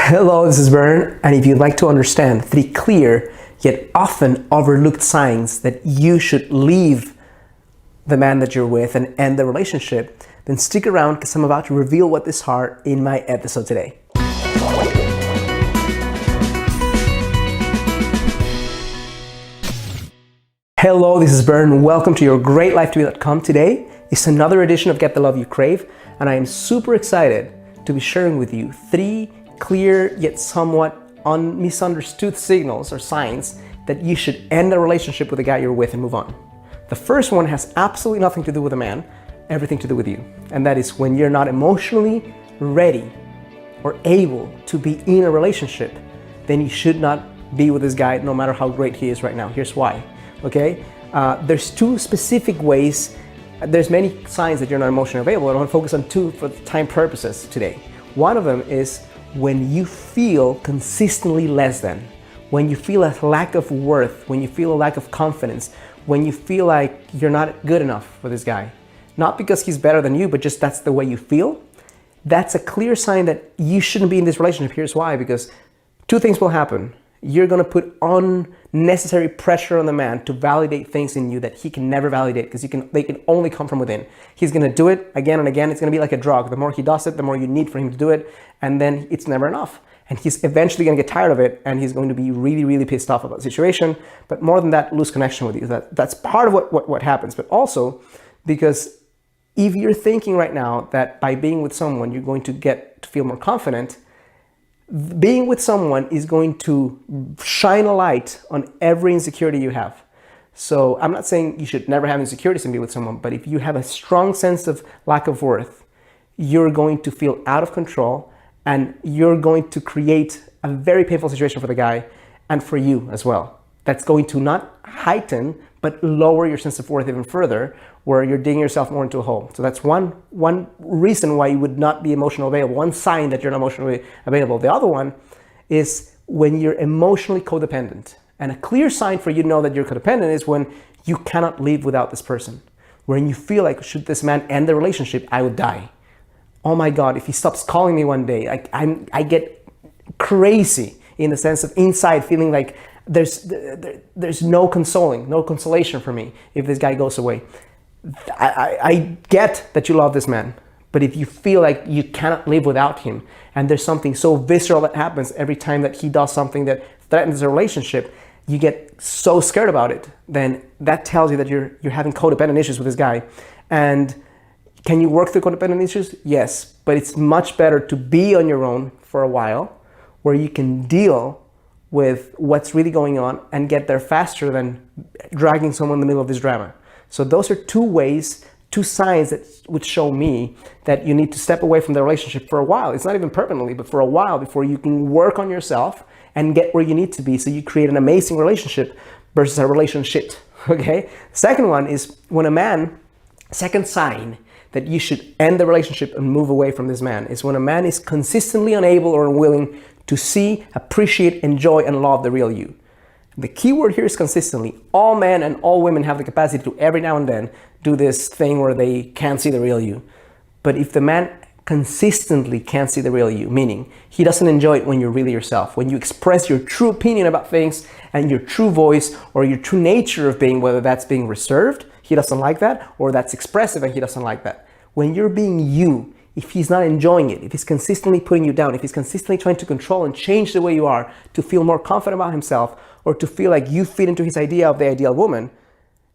Hello, this is Bern, and if you'd like to understand 3 clear yet often overlooked signs that you should leave the man that you're with and end the relationship, then stick around because I'm about to reveal what these are in my episode today. Hello, this is Bern. Welcome to your GreatLifeToBe.com. Today is another edition of Get the Love You Crave, and I am super excited to be sharing with you 3 clear yet somewhat misunderstood signals or signs that you should end a relationship with the guy you're with and move on. The first one has absolutely nothing to do with a man, everything to do with you. And that is when you're not emotionally ready or able to be in a relationship, then you should not be with this guy no matter how great he is right now. Here's why, okay? There's 2 specific ways. There's many signs that you're not emotionally available. I want to focus on 2 for time purposes today. One of them is when you feel consistently less than, when you feel a lack of worth, when you feel a lack of confidence, when you feel like you're not good enough for this guy. Not because he's better than you, but just that's the way you feel. That's a clear sign that you shouldn't be in this relationship. Here's why, because 2 things will happen. You're gonna put unnecessary pressure on the man to validate things in you that he can never validate because they can only come from within. He's gonna do it again and again. It's gonna be like a drug. The more he does it, the more you need for him to do it, and then it's never enough. And he's eventually gonna get tired of it, and he's going to be really, really pissed off about the situation. But more than that, lose connection with you. That's part of what happens. But also, because if you're thinking right now that by being with someone, you're going to get to feel more confident, being with someone is going to shine a light on every insecurity you have. So I'm not saying you should never have insecurities and be with someone, but if you have a strong sense of lack of worth, you're going to feel out of control and you're going to create a very painful situation for the guy and for you as well. That's going to not heighten, but lower your sense of worth even further, where you're digging yourself more into a hole. So that's one reason why you would not be emotionally available, one sign that you're not emotionally available. The other one is when you're emotionally codependent. And a clear sign for you to know that you're codependent is when you cannot live without this person. When you feel like, should this man end the relationship, I would die. Oh my God, if he stops calling me one day, I get crazy in the sense of inside feeling like there's no consolation for me if this guy goes away. I get that you love this man, but if you feel like you cannot live without him and there's something so visceral that happens every time that he does something that threatens a relationship, you get so scared about it, then that tells you that you're having codependent issues with this guy. And can you work through codependent issues? Yes, but it's much better to be on your own for a while where you can deal with what's really going on and get there faster than dragging someone in the middle of this drama. So those are 2 ways, 2 signs that would show me that you need to step away from the relationship for a while. It's not even permanently, but for a while before you can work on yourself and get where you need to be so you create an amazing relationship versus a relationship, okay? Second one is second sign that you should end the relationship and move away from this man is when a man is consistently unable or unwilling to see, appreciate, enjoy, and love the real you. The key word here is consistently. All men and all women have the capacity to every now and then do this thing where they can't see the real you. But if the man consistently can't see the real you, meaning he doesn't enjoy it when you're really yourself, when you express your true opinion about things and your true voice or your true nature of being, whether that's being reserved, he doesn't like that, or that's expressive and he doesn't like that. When you're being you, if he's not enjoying it, if he's consistently putting you down, if he's consistently trying to control and change the way you are to feel more confident about himself or to feel like you fit into his idea of the ideal woman,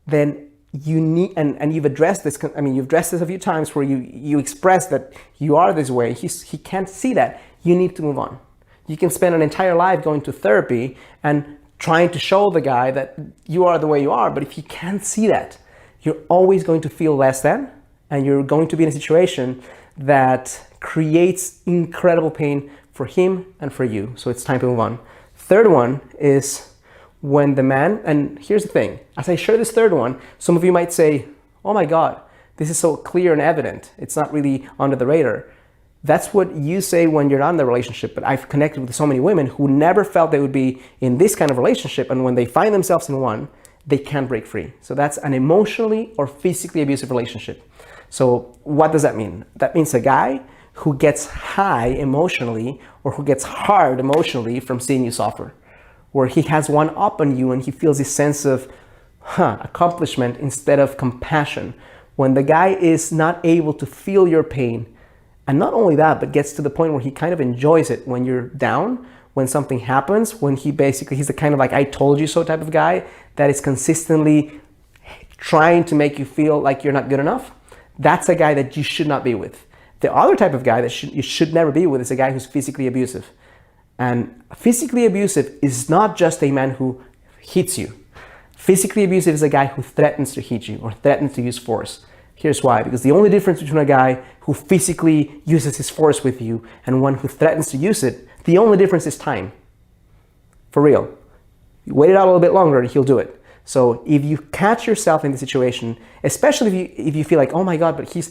then you need, and you've addressed this, you've addressed this a few times where you express that you are this way, he can't see that, you need to move on. You can spend an entire life going to therapy and trying to show the guy that you are the way you are, but if he can't see that, you're always going to feel less than, and you're going to be in a situation that creates incredible pain for him and for you. So it's time to move on. Third one is when the man, and here's the thing, as I share this third one, some of you might say, oh my God, this is so clear and evident. It's not really under the radar. That's what you say when you're not in the relationship, but I've connected with so many women who never felt they would be in this kind of relationship, and when they find themselves in one, they can't break free. So that's an emotionally or physically abusive relationship. So what does that mean? That means a guy who gets high emotionally or who gets hard emotionally from seeing you suffer, where he has one up on you and he feels this sense of accomplishment instead of compassion. When the guy is not able to feel your pain, and not only that, but gets to the point where he kind of enjoys it when you're down, when something happens, when he's the kind of like I told you so type of guy that is consistently trying to make you feel like you're not good enough. That's a guy that you should not be with. The other type of guy that you should never be with is a guy who's physically abusive. And physically abusive is not just a man who hits you. Physically abusive is a guy who threatens to hit you or threatens to use force. Here's why. Because the only difference between a guy who physically uses his force with you and one who threatens to use it, the only difference is time. For real. You wait it out a little bit longer and he'll do it. So if you catch yourself in the situation, especially if you feel like, oh my God, but here's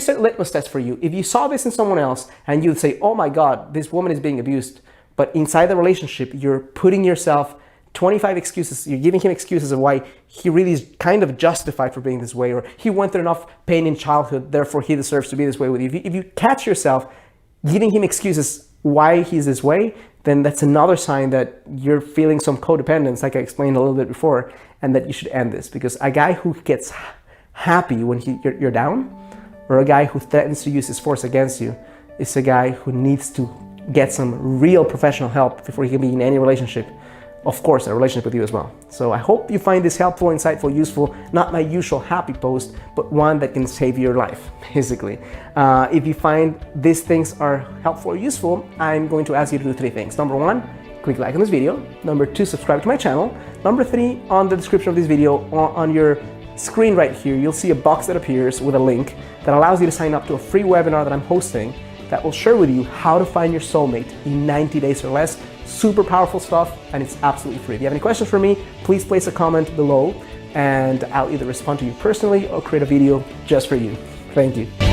a litmus test for you. If you saw this in someone else and you'd say, oh my God, this woman is being abused, but inside the relationship, you're putting yourself 25 excuses, you're giving him excuses of why he really is kind of justified for being this way, or he went through enough pain in childhood, therefore he deserves to be this way with you. If you catch yourself giving him excuses why he's this way, then that's another sign that you're feeling some codependence, like I explained a little bit before, and that you should end this. Because a guy who gets happy when you're down, or a guy who threatens to use his force against you, is a guy who needs to get some real professional help before he can be in any relationship. Of course, a relationship with you as well. So I hope you find this helpful, insightful, useful, not my usual happy post, but one that can save your life, basically. If you find these things are helpful or useful, I'm going to ask you to do 3 things. Number 1, click like on this video. Number 2, subscribe to my channel. Number 3, on the description of this video, on your screen right here, you'll see a box that appears with a link that allows you to sign up to a free webinar that I'm hosting that will share with you how to find your soulmate in 90 days or less. Super powerful stuff, and it's absolutely free. If you have any questions for me, please place a comment below and I'll either respond to you personally or create a video just for you. Thank you.